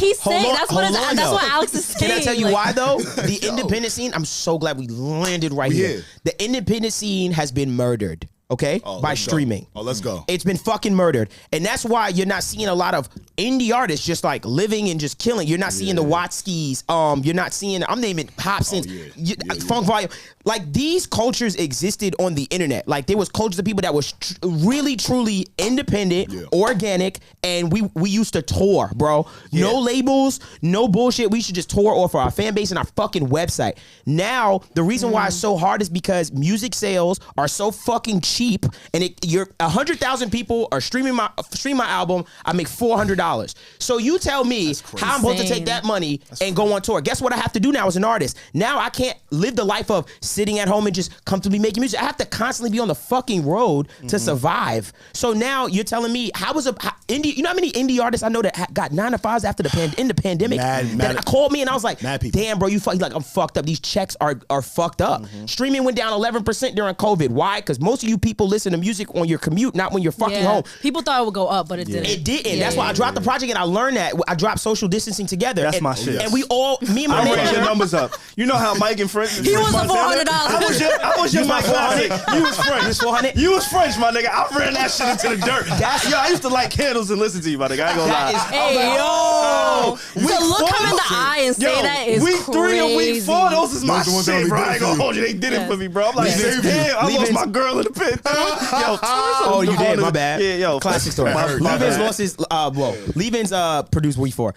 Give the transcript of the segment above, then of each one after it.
he's saying. That's what Alex is saying. Can I tell you why though? The independent scene. I'm so glad we landed right here. The independent scene has been murdered. Okay, by streaming. Let's go. It's been fucking murdered, and that's why you're not seeing a lot of indie artists just like living and just killing. You're not seeing the Watskis. You're not seeing. I'm naming Hobsons, Funk Volume. Like these cultures existed on the internet. Like there was cultures of people that was really truly independent, organic, and we used to tour, bro. No labels, no bullshit. We should just tour off our fan base and our fucking website. Now the reason why it's so hard is because music sales are so fucking cheap, and you're 100,000 people are streaming my album. I make $400. So you tell me how I'm supposed to take that money and go on tour. Guess what I have to do now as an artist? Now I can't live the life of sitting at home and just comfortably making music. I have to constantly be on the fucking road to survive. So now you're telling me indie? You know how many indie artists I know that got 9 to 5s after in the pandemic? That called me and I was like, damn, bro, I'm fucked up. These checks are fucked up. Streaming went down 11% during COVID. Why? Because most of you people listen to music on your commute, not when you're fucking home. People thought it would go up, but it didn't. It didn't. That's why I dropped the project and I learned that. I dropped social distancing together. That's my shit. And we all, me and my I ran your numbers up. You know how Mike and French. He was $400. I was your Mike Classic. You was French. You was 400. You was French, my nigga. I ran that shit into the dirt. I used to light candles and listen to you, my nigga. I ain't gonna lie. Hey, yo. To look him in the eye and say that is week crazy. 3 and week 4, those is my shit, bro. I ain't gonna hold you. They did it for me, bro. I'm like, damn, I lost my girl in the pit. Oh, you did? My bad. Yeah, yo. Classic story. Levin's lost his, Levin's produced Week 4.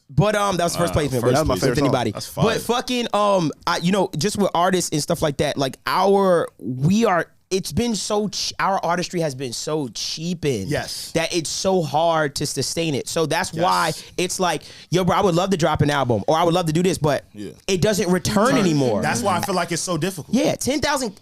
But that was first placement. That was my favorite anybody. But fucking just with artists and stuff like that, like it's been so our artistry has been so cheapened that it's so hard to sustain it. So that's why it's like, yo, bro, I would love to drop an album or I would love to do this, but it doesn't return anymore. That's why I feel like it's so difficult. Yeah, 10,000,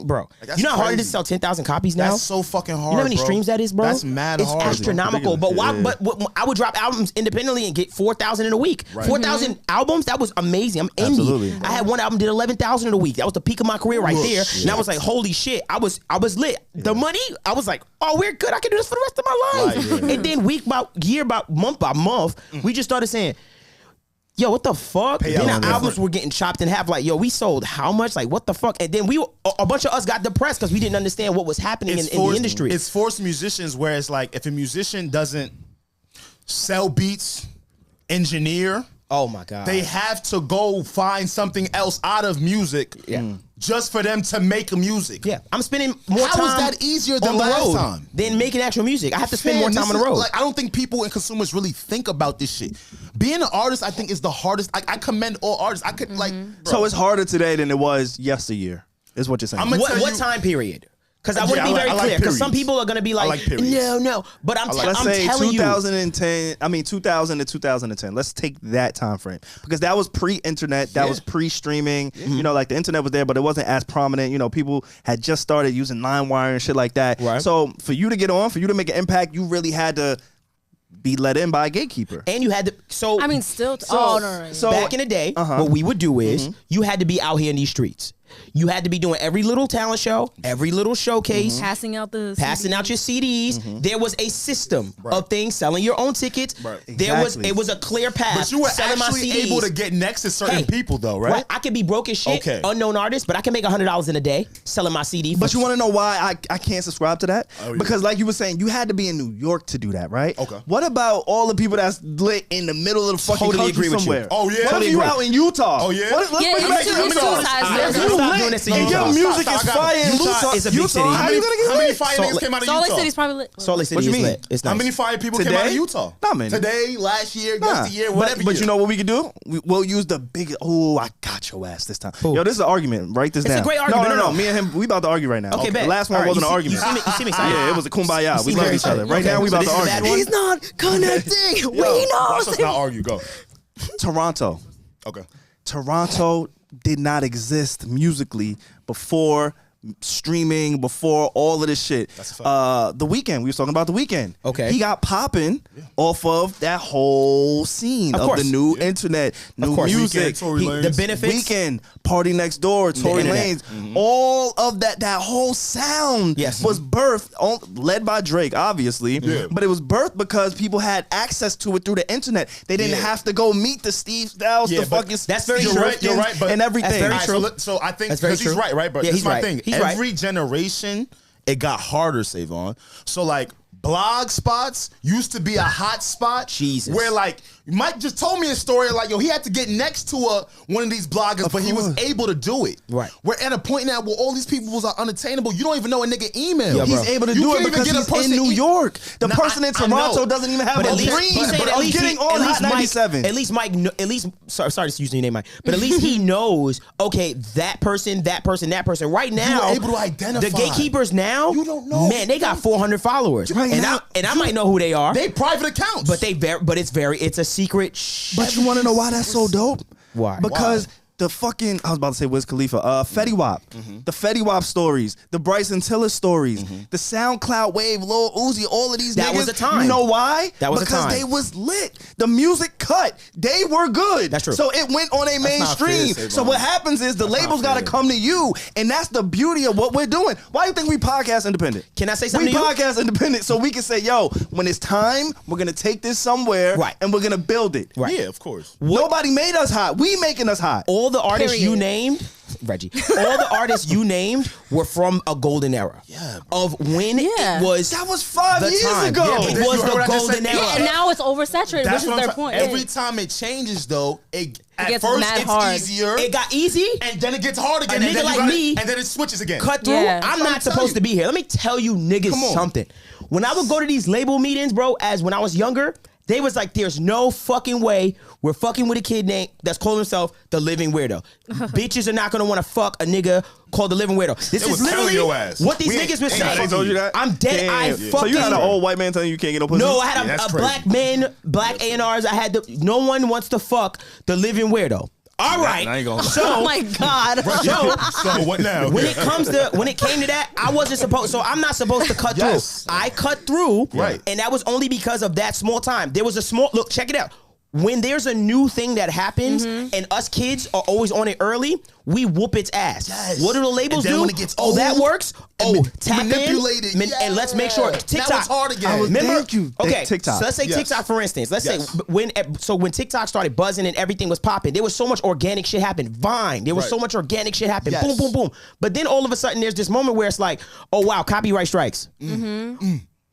bro. Like, you know how hard it is to sell 10,000 copies now? That's so fucking hard. You know how many streams that is, bro? That's mad hard. It's astronomical. But why? But I would drop albums independently and get 4,000 in a week. 4,000 albums, that was amazing. I'm indie. Absolutely. I had one album did 11,000 in a week. That was the peak of my career right there. And I was like, holy shit, I was lit. The money, I was like, oh, we're good. I can do this for the rest of my life. And then month by month, we just started saying, yo, what the fuck? Then our albums were getting chopped in half. Like, yo, we sold how much? Like, what the fuck? And then a bunch of us got depressed because we didn't understand what was happening in the industry. It's forced musicians where it's like, if a musician doesn't sell beats, engineer, oh my God, they have to go find something else out of music just for them to make music. Yeah, I'm spending more time. How is that easier than last time? Than making actual music. I have to spend more time on the road. Like, I don't think people and consumers really think about this shit. Being an artist, I think, is the hardest. I commend all artists. I could So it's harder today than it was yesteryear, is what you're saying. What time period? Because I want to be very clear. Because some people are going to be like, no. But I'm telling you. 2010, 2000 to 2010. Let's take that time frame. Because that was pre-internet. That was pre-streaming. You know, like the internet was there, but it wasn't as prominent. You know, people had just started using LimeWire and shit like that. Right. So for you to get on, for you to make an impact, you really had to be let in by a gatekeeper. And you had to, So back in the day, what we would do is, you had to be out here in these streets. You had to be doing every little talent show, every little showcase, passing out your CDs. There was a system of things, selling your own tickets. It was a clear path. But you were selling actually my CDs. able to get next to certain people, though, right? I could be broke as shit, unknown artist, but I can make $100 in a day selling my CD. But you want to know why I can't subscribe to that? Because like you were saying, you had to be in New York to do that, right? Okay. What about all the people that's lit in the middle of the fucking country somewhere? Oh yeah. What if you out in Utah? Oh yeah. Let's bring it back to Utah. And your music is fire in Utah. It's a big city. How many fire niggas came out of Utah? Salt Lake City's probably lit. Salt Lake City is lit. It's nice. How many fire people came out of Utah? Not many. Today, last year, yesteryear, whatever. But you know what we can do? We'll use the big. Oh, I got your ass this time. Yo, this is an argument. Write this down. It's a great argument. No. Me and him, we about to argue right now. Okay, bet. The last one wasn't an argument. You see me? Yeah, it was a kumbaya. We love each other. Right now, we about to argue. He's not connecting. We know. Let's not argue. Go. Toronto. Okay. Toronto did not exist musically before streaming, before all of this shit. That's a fact. The Weeknd, we was talking about The Weeknd. Okay. He got popping off of that whole scene of course. the new internet, new course. music. Weeknd, Tory Lanez. The benefits. Weekend, Party Next Door, Tory internet. Lanez, all of that whole sound Yes. was birthed, led by Drake, obviously, but it was birthed because people had access to it through the internet. They didn't have to go meet the Steve Styles, the but fucking that's very You're true. right, you're right, but and everything. That's very All right, true. so I think That's very because he's true. right? But Yeah, this he's is my right. thing. He's right. Every generation, it got harder, Savon. So like blog spots used to be a hot spot. Jesus. Where like Mike just told me a story like, yo, he had to get next to one of these bloggers, but he was able to do it. Right. We're at a point now where all these people are unattainable. You don't even know a nigga email. Yeah, bro. He's able to You do it can't even because get a he's person in New e- York. The No, person in I know. Toronto doesn't even have But a at least, dream he's saying of getting on Hot 97. At least Mike, sorry to use your name, Mike, but at least he knows, okay, that person. Right now, are able to identify. the gatekeepers now, You don't know. man, they got 400 followers. Right and now, I might know who they are, They private accounts. but it's a secret. But you want to know why that's so dope? Why? Because the fucking, I was about to say Wiz Khalifa, Fetty Wap, the Fetty Wap stories, the Bryson Tiller stories, the SoundCloud Wave, Lil Uzi, all of these That niggas. was a time. You know why? That was a because time. they was lit. The music cut. They were good. That's true. So it went on a not fair, mainstream. Savon. So what happens is the labels got to fair. come to you, and that's the beauty of what we're doing. Why do you think we podcast independent? Can I say something We to you? podcast independent so we can say, yo, when it's time, we're gonna take this somewhere, Right. and we're gonna build it. Right. yeah, of course. Nobody made us hot. We making us hot. All the artists you Period. named, Reggie, all the artists you named were from a golden era. Yeah, of when Yeah. it was. That was 5 the years time. ago. Yeah, but it then was you heard the what I just golden said? era. Yeah, and now it's oversaturated, That's which what is their I'm point. Every time it changes, though, at gets first mad it's hard. easier, It got easy. and then it gets hard again. A and nigga then you like gotta- me and then it switches again. cut through. Yeah. I'm That's what not I'm supposed telling to be here. Let me tell you niggas Come on. something. When I would go to these label meetings, bro, as when I was younger, they was like, there's no fucking way we're fucking with a kid named that's calling himself the Living Weirdo. Bitches are not gonna want to fuck a nigga called the Living Weirdo. This They is was telling literally your ass. what these We ain't- niggas were ain't saying. they told you that? I'm dead. Damn. I So fucking. you had an old white man telling you can't get no pussy? No, I had Yeah, that's a crazy. black man, black A&Rs. I had no one wants to fuck the Living Weirdo. All right. now you gonna- So Oh my God. So what now? when it came to that, I wasn't supposed. So I'm not supposed to cut Yes. through. I cut through, Right. and that was only because of that small time. There was a small look. Check it out. When there's a new thing that happens, and us kids are always on it early, we whoop its ass. Yes. What do the labels And then do? when it gets oh, that old, works. and Oh, tap manipulate in, it. and let's make sure Yeah. TikTok. Now it's hard again. I was- Remember? Thank you. Okay, TikTok. so let's say Yes. TikTok for instance. Let's Yes. say when TikTok started buzzing and everything was popping, there was so much organic shit happen. Vine, there was Right. so much organic shit happen. Yes. Boom, boom, boom. But then all of a sudden, there's this moment where it's like, oh wow, copyright strikes.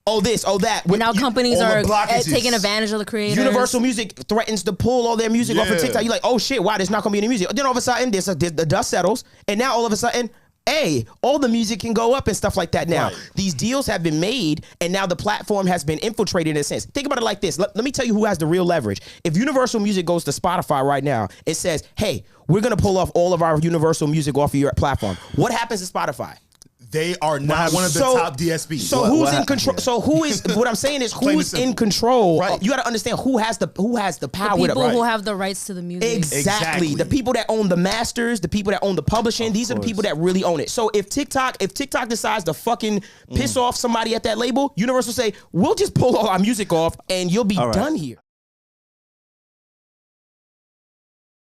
Oh this, oh that. And now companies all the are blockages. taking advantage of the creators. Universal Music threatens to pull all their music off of Yeah. TikTok. You're like, oh shit, wow, there's not gonna be any music. Then all of a sudden, the dust settles, and now all of a sudden, hey, all the music can go up and stuff like that now. Right. These deals have been made, and now the platform has been infiltrated in a sense. Think about it like this. Let me tell you who has the real leverage. If Universal Music goes to Spotify right now, it says, hey, we're gonna pull off all of our Universal Music off of your platform. What happens to Spotify? They are not one of the So- top DSPs. So What- who's what in happened? control? So who is? What I'm saying is Plain and who's simple. in control? Right. You got to understand who has the power. People to, who have the rights to the music. Exactly. The people that own the masters, the people that own the publishing, these are the people that really own it. So if TikTok decides to fucking piss off somebody at that label, Universal say, we'll just pull all our music off and you'll be right. done here.